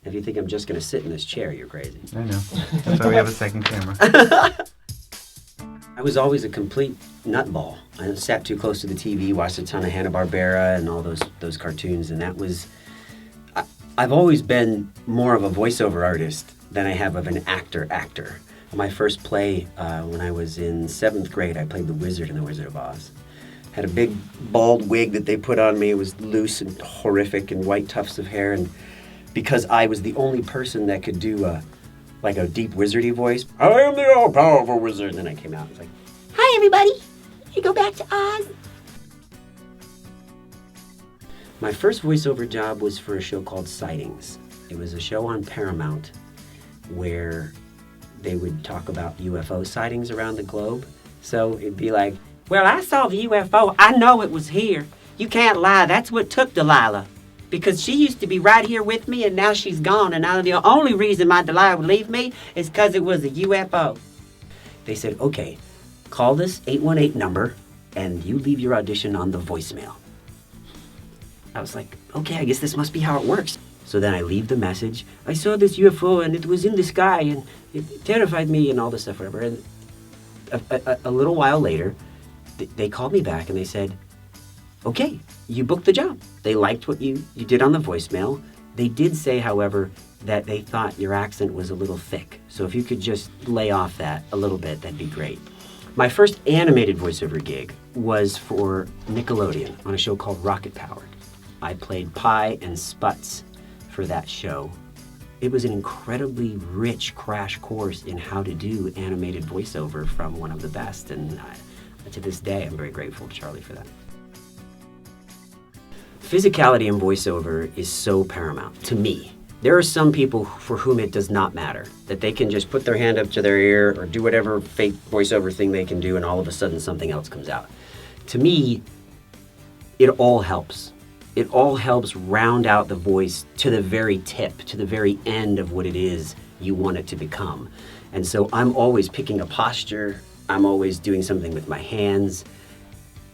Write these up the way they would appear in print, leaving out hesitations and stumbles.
If you think I'm just going to sit in this chair, you're crazy. I know. That's why we have a second camera. I was always a complete nutball. I sat too close to the TV, watched a ton of Hanna-Barbera and all those cartoons, and that was... I've always been more of a voiceover artist than I have of an actor. My first play, when I was in 7th grade, I played the Wizard in The Wizard of Oz. Had a big bald wig that they put on me. It was loose and horrific and white tufts of hair, and because I was the only person that could do a deep wizardy voice. I am the all-powerful wizard. And then I came out and was like, hi, everybody. You go back to Oz. My first voiceover job was for a show called Sightings. It was a show on Paramount where they would talk about UFO sightings around the globe. So it'd be like, well, I saw the UFO. I know it was here. You can't lie. That's what took Delilah. Because she used to be right here with me, and now she's gone, and now the only reason my Delilah would leave me is because it was a UFO. They said, okay, call this 818 number, and you leave your audition on the voicemail. I was like, okay, I guess this must be how it works. So then I leave the message. I saw this UFO, and it was in the sky, and it terrified me, and all this stuff, whatever. And a little while later, they called me back, and they said, okay, you booked the job. They liked what you did on the voicemail. They did say, however, that they thought your accent was a little thick. So if you could just lay off that a little bit, that'd be great. My first animated voiceover gig was for Nickelodeon on a show called Rocket Powered. I played Pi and Sputz for that show. It was an incredibly rich crash course in how to do animated voiceover from one of the best. And to this day, I'm very grateful to Charlie for that. Physicality in voiceover is so paramount to me. There are some people for whom it does not matter, that they can just put their hand up to their ear or do whatever fake voiceover thing they can do, and all of a sudden something else comes out. To me, it all helps. It all helps round out the voice to the very tip, to the very end of what it is you want it to become. And so I'm always picking a posture, I'm always doing something with my hands,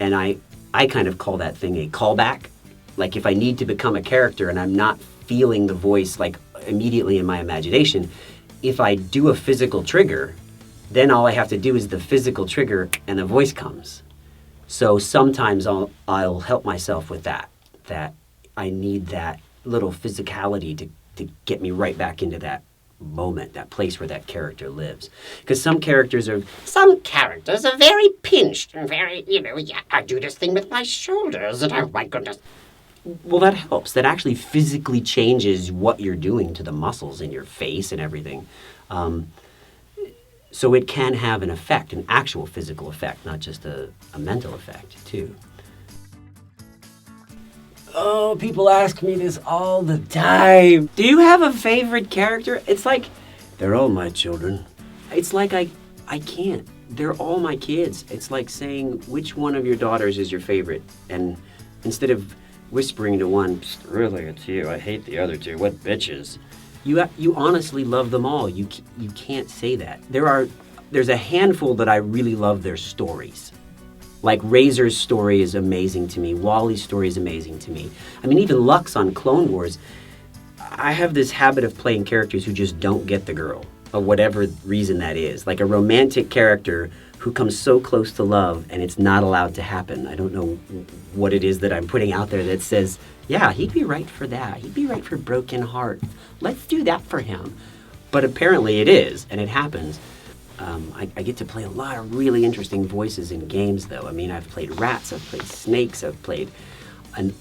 and I kind of call that thing a callback. Like if I need to become a character and I'm not feeling the voice like immediately in my imagination, if I do a physical trigger, then all I have to do is the physical trigger and the voice comes. So sometimes I'll help myself with that I need that little physicality to get me right back into that moment, that place where that character lives. Because some characters are very pinched and very, I do this thing with my shoulders and oh my goodness. Well, that helps. That actually physically changes what you're doing to the muscles in your face and everything. So it can have an effect, an actual physical effect, not just a mental effect, too. Oh, people ask me this all the time. Do you have a favorite character? It's like, they're all my children. It's like I can't. They're all my kids. It's like saying, which one of your daughters is your favorite? And instead of whispering to one, really, it's you, I hate the other two, what bitches? You honestly love them all. You can't say that. There's a handful that I really love their stories. Like Razor's story is amazing to me. Wally's story is amazing to me. I mean, even Lux on Clone Wars, I have this habit of playing characters who just don't get the girl, of whatever reason that is. Like a romantic character who comes so close to love and it's not allowed to happen. I don't know what it is that I'm putting out there that says, yeah, he'd be right for that. He'd be right for Broken Heart. Let's do that for him. But apparently it is, and it happens. I get to play a lot of really interesting voices in games, though. I mean, I've played rats, I've played snakes, and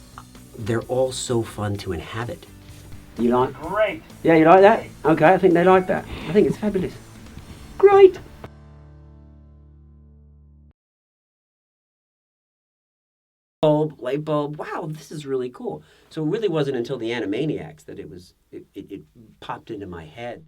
they're all so fun to inhabit. You like? Great. Yeah, you like that? Okay, I think they like that. I think it's fabulous. Great. Light bulb. Wow, this is really cool. So it really wasn't until the Animaniacs that it popped into my head.